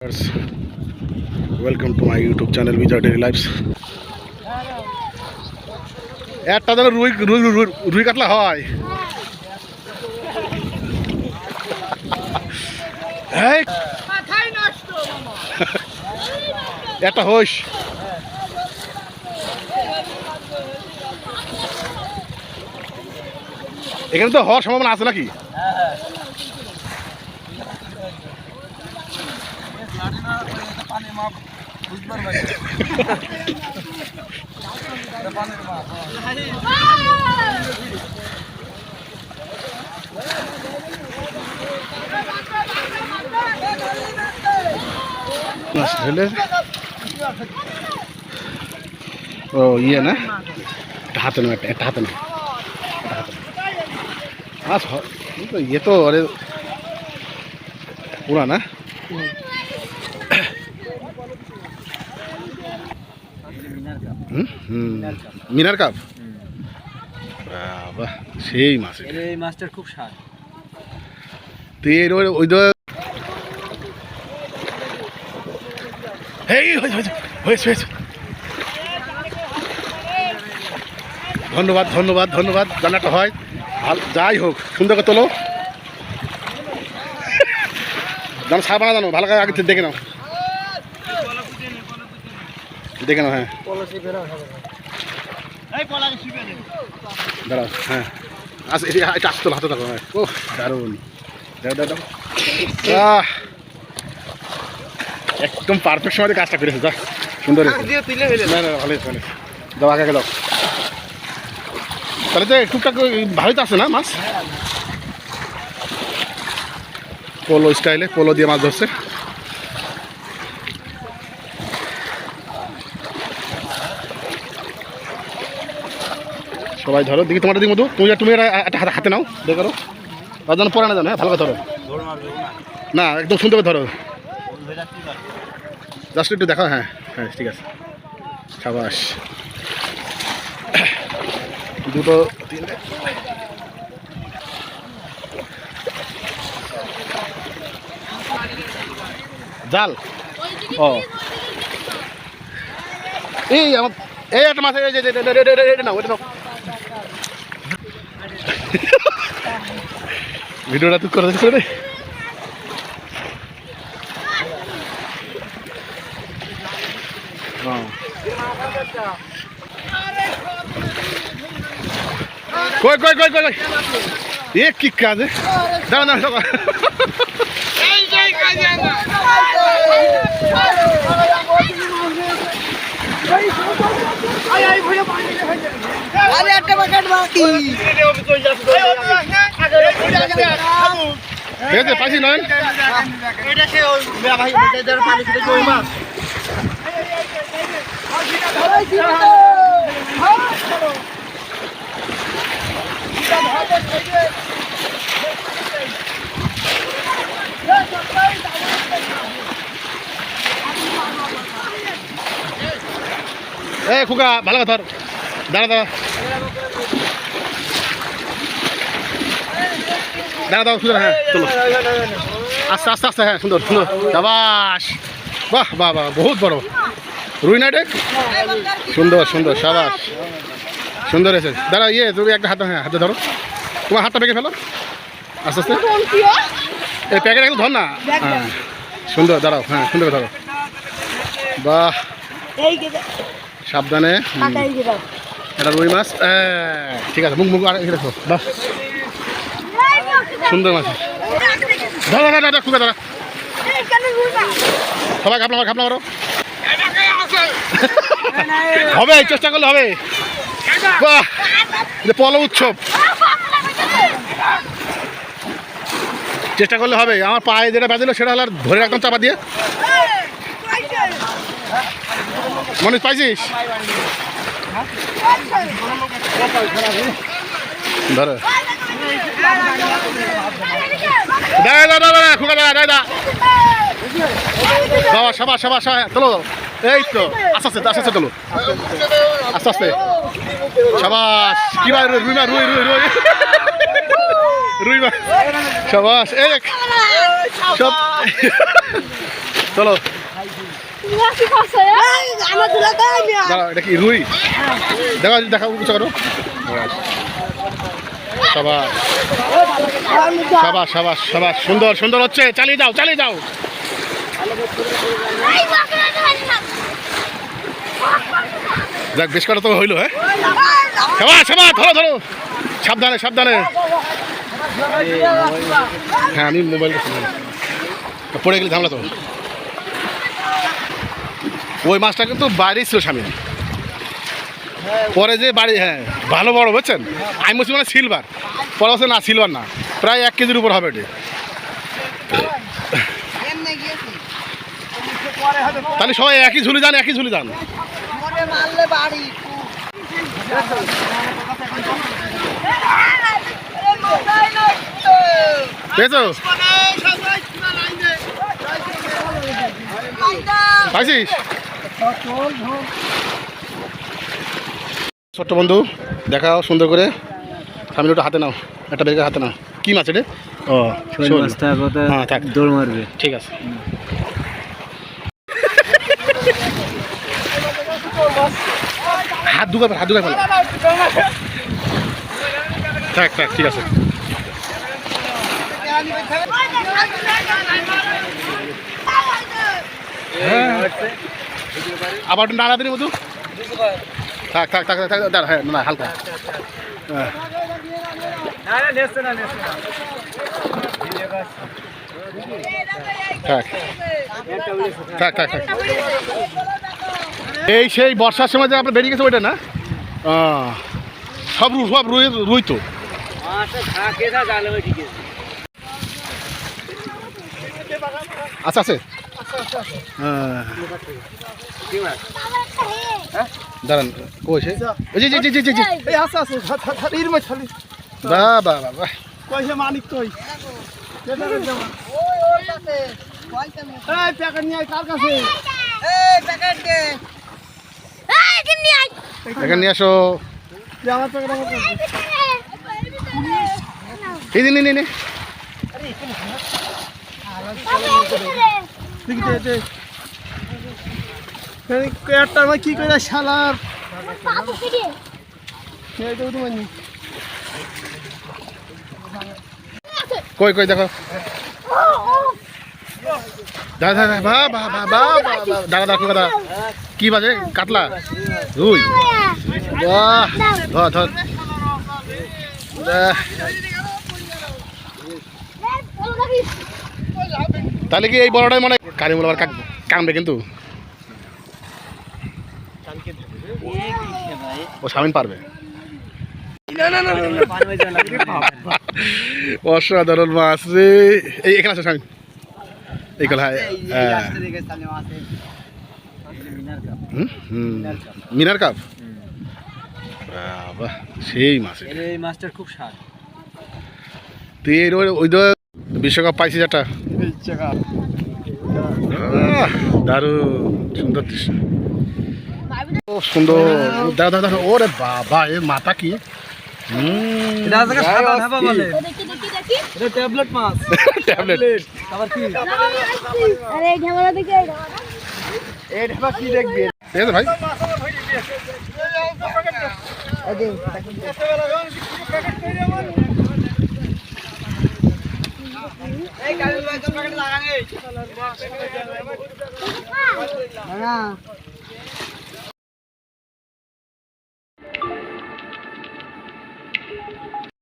Welcome to my YouTube channel Vijay Daily Lives. একটা যেন রুই রুই রুই কাতলা হয়। একটা হোস এখানে তো হওয়ার সম্ভাবনা আছে নাকি? ও ইয়ে না হাতে না একটা হাতে না মাছ ইয়ে তো আরে পুরা না মিনার কাপ বাহ সেই মাছ এই মাছটার খুব স্বাদ তুই ওই হয়েছে ধন্যবাদ ধন্যবাদ ধন্যবাদ জানাটা হয় যাই হোক সুন্দর করে তোলো জানো সার বানা জানো ভালো করে আগে দেখে নাও হ্যাঁ দাঁড়াও হ্যাঁ আচ্ছা এটা আসতো হাতে থাকো হ্যাঁ ও দারুণ একদম পারফেক্ট সময় কাজটা করেছে যা সুন্দর না ভালো দাও আগে দাও তাহলে তো টুকটাক ভালোই তো আছে না মাছ পোলো স্টাইলে পোলো দিয়ে মাছ ধরছে সবাই ধরো দেখি তোমার দিক মতো তুমি একটা হাতে নাও দেখো তার জন্য পরে না জানো হ্যাঁ ভালো করে ধরো না একদম সুন্দর করে ধরো জাস্ট একটু দেখো হ্যাঁ হ্যাঁ ঠিক আছে সাবাস দুটো তিনটে জাল ও এই আমার এই একটা মাছ নাও ওটা নাও ভিডিওটা তুই করে রে কই কই কই কই এ কি কাজ দাও না আরে একটা বাকেট বাকি পাইছি নয় এটা সে ভাই পানি খেতে কই মাছ এ খুকা ভালো কথা দাঁড়া দাঁড়া দাঁড়া সুন্দর হ্যাঁ চলো আস্তে আস্তে আস্তে হ্যাঁ সুন্দর সুন্দর সাবাস বাহ বাহ বাহ বহুত বড় রুই না রে সুন্দর সুন্দর সাবাস সুন্দর এসে দাঁড়া ইয়ে তুমি একটা হাতে হ্যাঁ হাতে ধরো তোমার হাতটা পেকে ফেলো আস্তে আস্তে এই প্যাকেট একটু ধর না হ্যাঁ সুন্দর দাঁড়াও হ্যাঁ সুন্দর ধরো বাহ সাবধানে এটা রুই মাছ ঠিক আছে মুখ মুখ আর দেখো বাহ সুন্দর মাছ দাদা দাদা দাদা খুব দাদা সবাই ঘাপলা করো হবে চেষ্টা করলে হবে বাহ পলো উৎসব চেষ্টা করলে হবে আমার পায়ে যেটা বাজলো সেটা হলো ধরে রাখতাম চাপা দিয়ে মনীষ পাইছিস ধরো দাদা সবার সবার চলো এই তো আস্তে আস্তে আস্তে আস্তে চলো আস্তে আস্তে সবাস কি ভাই রুই মা রুই রুই রুই রুই মা সবাস এক সব চলো আমার দুলা দাঁড়াও, এটা কি রুই? দেখা দেখা উঁচু করো। সাবাস সাবাস সাবাস সাবাস, সুন্দর সুন্দর হচ্ছে, চালিয়ে যাও চালিয়ে যাও। যাক, বেশ কটা তো হইলো। হ্যাঁ সাবাস সাবাস, ধরো ধরো, সাবধানে সাবধানে। হ্যাঁ আমি মোবাইল পড়ে গেলে ঝামেলা তো। ওই মাছটা কিন্তু বাইরেই ছিল স্বামী, পরে যে বাড়ি, হ্যাঁ ভালো বড় বুঝছেন। আমি বলছি মানে সিলভার, পরে বলছে না সিলভার না, প্রায় 1 কেজির উপর হবে এটি। তাহলে সবাই একই ঝুলি যান, একই ঝুলি যান। মারলে বাড়ি পেয়েছো? পাইছিস? ছোট্ট বন্ধু দেখাও সুন্দর করে, সামনে ওটা হাতে নাও, একটা বেগে হাতে নাও। কি মাছ এটা? ও শোল। হ্যাঁ থাক, দৌড় মারবে। ঠিক আছে। হাত দুগার হাত দুগার ফেলো। থাক থাক, ঠিক আছে। আবার একটু নাড়া দিন মধু। থাক থাক থাক থাক, দাঁড়া, হ্যাঁ না হালকা। হ্যাঁ থাক থাক থাক থাক। এই সেই বর্ষার সময় যে আপনার বেরিয়ে গেছে ওইটা না? সব সব রুই রুই তো। আচ্ছা আছে, দাঁড়ান কইছে জি জি জি জি জি জি, এই আছে আছে এর মাছ খালি বাহ বাহ বাহ বাহ। কইছে মানিক কই ওর কাছে কয়টা মিনিট এই প্যাকেট নিয়ে আয় কার কাছে এই প্যাকেট দে এখানে নিয়ে আসো। যে আমার প্যাকেট আমার কাছে এই নে নে নে। ঠিক দে এই পেটটার মধ্যে কি কইরা শালার এই তো তুমি কই কই দেখো, দাদা দাদা বাহ বাহ বাহ বাহ বাহ, দাদা দাদা দাদা কি বাজে? কাতলা রুই, বাহ ধর ধর। তাহলে কি এই বড়টাই মনে কারিমুল আবার কামবে কিন্তু? ও স্বামীন পারবে। অসাধারণ মাছ রে। এই এখানে আছে স্বামীন, এই কল। হ্যাঁ মিনার কাপ, বাহ সেই মাছ। এই মাছটার খুব স্বাদ। তুই ওই তো বিশ্বকাপ পাইছিস একটা, দারুণ সুন্দর দৃশ্য। ও সুন্দর, দাদা দাদা। ওরে বাবা, এর মাথা কি! ট্যাবলেট মাছ, ট্যাবলেট। আবার কি আরে ঝামেলা দেখে এই ঢাবা কি দেখবে? ঠিক আছে ভাই। এই গাড়ি প্যাকেট লাগান এই না